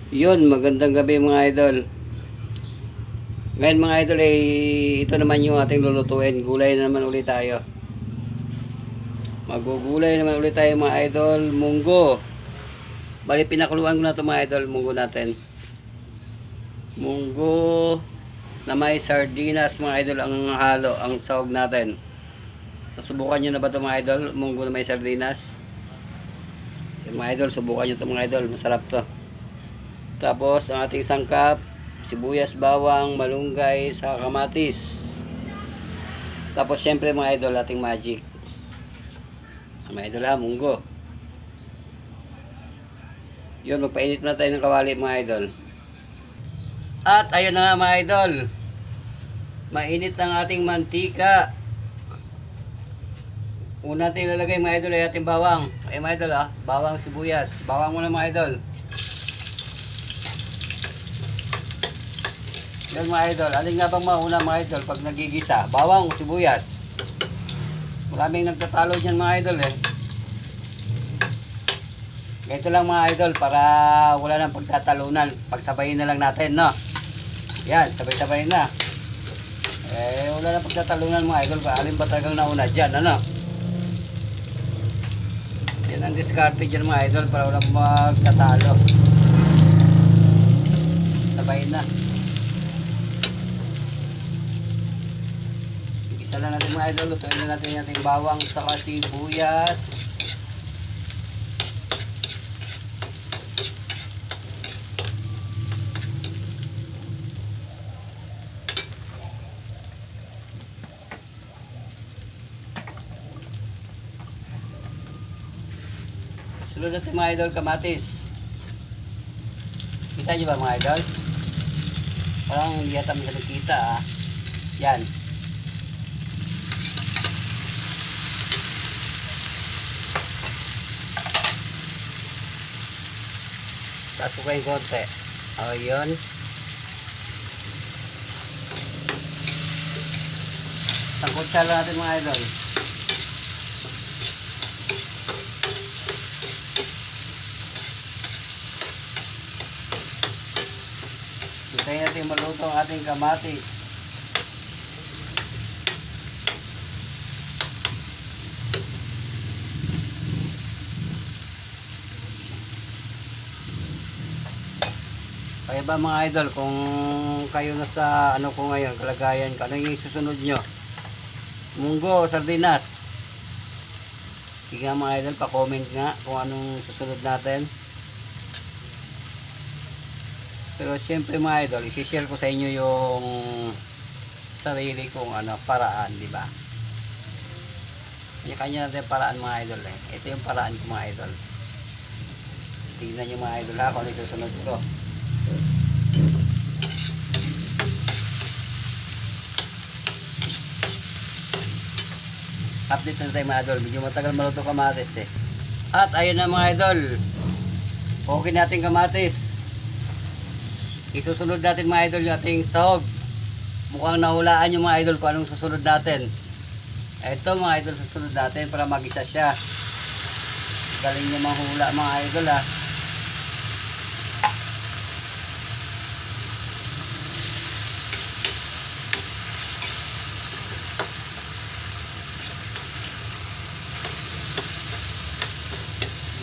Yun, magandang gabi mga idol. Ngayon mga idol ay ito naman yung ating lulutuin. Gulay na naman ulit tayo. Magugulay naman ulit tayo mga idol. Munggo. Bali pinakuluan ko na ito mga idol. Munggo natin. Munggo na may sardinas mga idol ang halo. Ang sahog natin. Nasubukan nyo na ba ito mga idol? Munggo na may sardinas. Yung mga idol, subukan nyo ito mga idol. Masarap to. Tapos ang ating sangkap, sibuyas, bawang, malunggay, sa kamatis. Tapos syempre mga idol, ating magic. Mga idol ha, munggo. Yun, magpainit na tayo ng kawali mga idol. At ayun na nga mga idol. Mainit ang ating mantika. Una natin ilalagay mga idol ay ating bawang. Ay mga idol ha, bawang, sibuyas. Bawang muna mga idol. Yan mga idol, alin nga bang mauna mga idol pag nagigisa? Bawang o sibuyas? Maraming nagtatalo dyan mga idol eh. Ganito lang mga idol para wala nang pagtatalunan. Pagsabayin na lang natin, no? Yan, sabay-sabay na. Eh, wala nang pagtatalunan mga idol. Alin ba talagang nauna dyan, ano? Yan ang diskarte dyan mga idol para wala magtatalo. Sabayin na. Isa lang natin mga idol, lutuin na natin yung ating bawang sa sibuyas. Sunod natin mga idol, kamatis. Kita nyo ba mga idol? Parang hindi yata masyadong kita ah. Yan. Tapos ko kayong konti. O yun. Tangkotsa lang natin mga idol. Hintayin natin maluto ang ating kamatis. Kaya ba mga idol, kung kayo nasa ano ko ngayon, kalagayan ka, ano yung susunod nyo? Munggo o sardinas? Sige nga mga idol, pa-comment nga kung anong susunod natin. Pero siyempre mga idol, isi-share ko sa inyo yung sarili kong ano, paraan, di ba? Kanya-kanya natin paraan mga idol eh. Ito yung paraan ko mga idol. Tingnan nyo mga idol ha, kung ano yung susunod ko. Update na tayo mga idol, medyo matagal maluto kamatis eh. At ayun na mga idol, okay natin kamatis. Isusunod natin mga idol yung ating sahog. Mukhang nahulaan yung mga idol kung anong susunod natin. Ito mga idol, susunod natin para mag-isa siya. Galing niya manghula mga idol ha.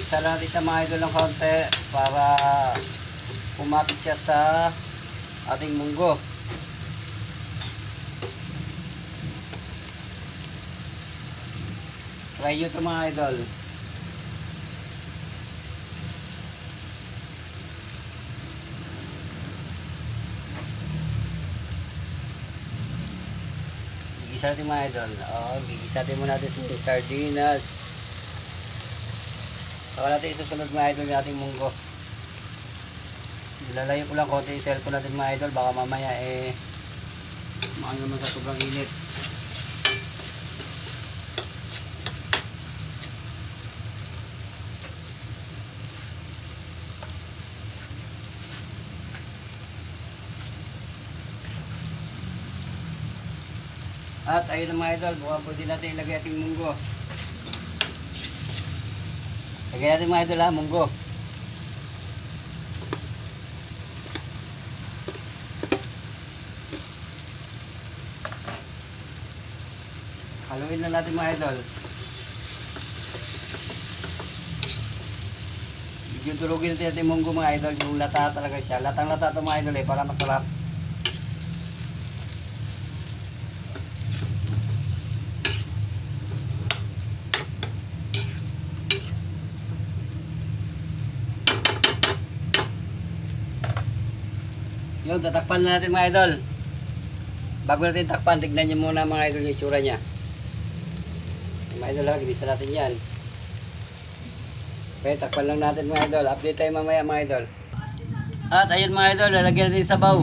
Isa lang natin siya mga idol ng konti para pumapit siya sa ating munggo. Try nyo ito mga idol. Gigisa natin mga idol. Gigisa natin muna natin sa sardinas. Saka natin isusunod mga idol yung ating munggo. Lalayo ko lang konti yung cellphone natin mga idol. Baka mamaya maano naman sa sobrang init. At ayun na mga idol, buka pwede natin ilagay ating munggo. Lagyan natin mga idol ha, munggo. Haluin na natin mga idol. Medyo durugin natin yung munggo mga idol. Yung lata talaga siya. Latang-lata ito mga idol para masarap. Yun, tatakpan na natin mga idol. Bago natin takpan, tignan nyo muna mga idol yung itsura niya. Mga idol ha, ginisa natin yan. Okay, takpan lang natin mga idol. Update tayo mamaya mga idol. At ayun mga idol, lalagyan natin yung sabaw.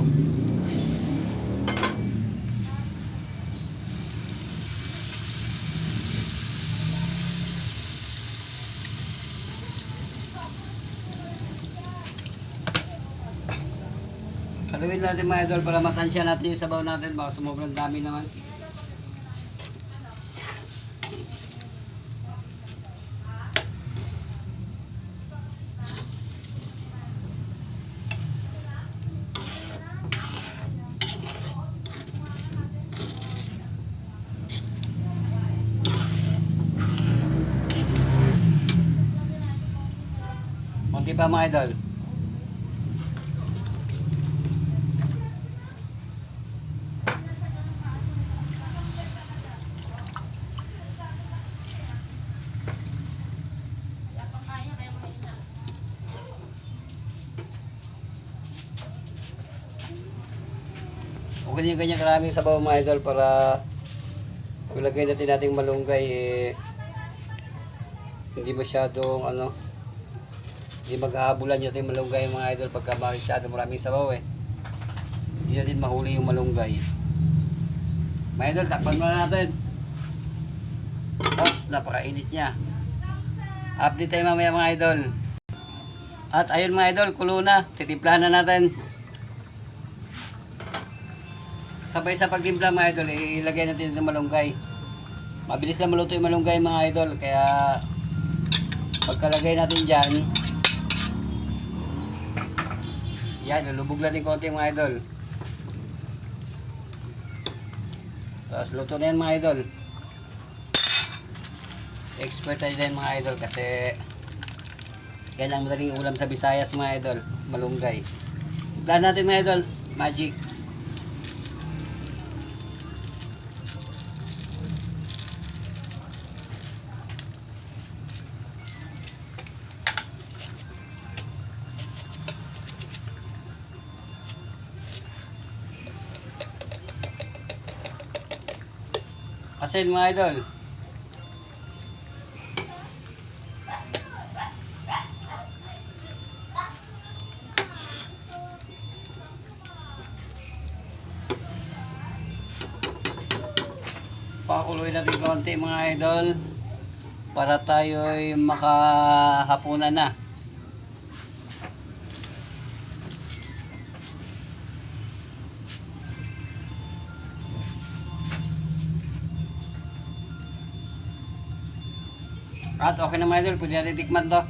Haluin natin mga idol para matansya natin yung sabaw natin. Baka sumobrang dami naman. Kunti pa mga idol. Huwag ganyan karaming sabaw mga idol para paglagay natin nating malunggay hindi masyadong hindi mag-aabulan natin malunggay mga idol pagka masyadong maraming sabaw hindi natin mahuli yung malunggay. Mga idol, takpan muna natin. Oops, napakainit niya. Update tayo mamaya mga idol. At ayun mga idol, kulo na. Titimplahan na natin. Sabay sa pagtimpla mga idol, ilagay natin yung malunggay. Mabilis lang maluto yung malunggay mga idol, kaya pagkalagay natin dyan, yan, lulubog natin konti mga idol. Tapos luto na yan mga idol. Expert tayo din mga idol kasi yan ang madaling ulam sa Visayas mga idol, malunggay. Timplahan natin mga idol, magic. Asin mga idol. Pakuluin natin konti mga idol para tayo'y makahapunan na. At okay na mga idol, pwede natin tikman to.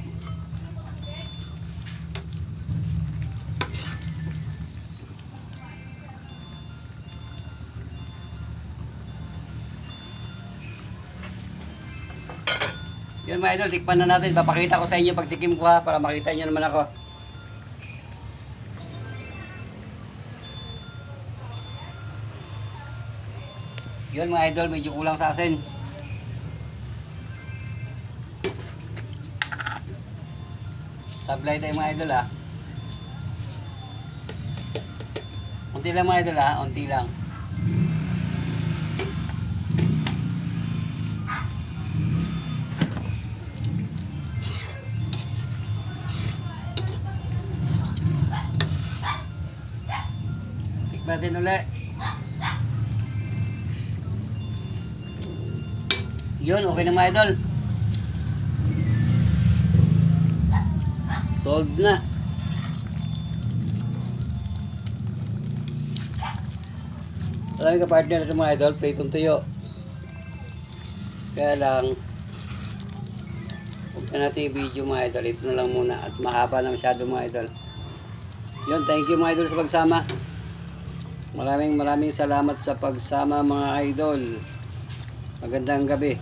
Yun mga idol, tikman na natin. Papakita ko sa inyo pagtikim ko ha, para makita nyo naman ako. Yun mga idol, medyo kulang sa asin. Sablay tayo mga idol ha. Unti lang mga idol ha, unti lang. Tikman din ulit. Yun, okay na mga idol. Solved na. Talagang ka-partner ito mga idol, pritong tuyo. Kaya lang, huwag na natin i-video mga idol. Ito na lang muna at mahaba na masyado mga idol. Yun, thank you mga idol sa pagsama. Maraming salamat sa pagsama mga idol. Magandang gabi.